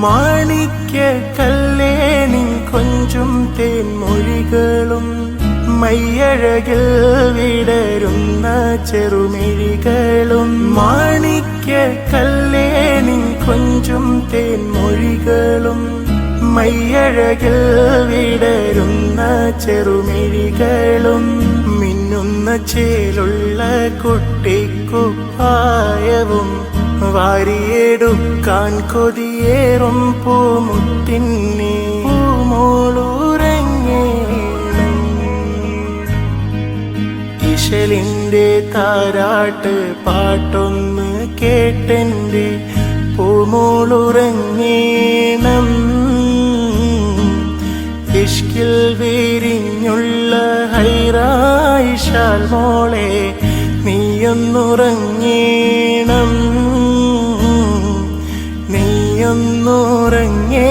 മാണിക്യ കല്ലേനിൻ കൊഞ്ചും തേൻമൊഴികളും മയ്യഴകിൽ വിടരുന്ന ചെറുമിഴികളും മാണിക്യ കല്ലേനിൻ കൊഞ്ചും തേൻമൊഴികളും മയ്യഴകിൽ വിടരുന്ന ചെറുമിഴികളും മിന്നുന്ന ചേലുള്ള കുട്ടിക്കുപ്പായവും വാരിയെടുക്കാൻ കൊതിയേറും പൂമുത്തിന്നെ പൂമോളുറങ്ങേണം. ഇശലിന്റെ താരാട്ട് പാട്ടൊന്ന് കേട്ടെന്റെ പൂമോളുറങ്ങേണം. ഇഷ്കിൽ വിരിഞ്ഞുള്ള ഹൈറായിഷാൽ മോളെ നീയൊന്നുറങ്ങേണം, നീയൊന്നുറങ്ങേ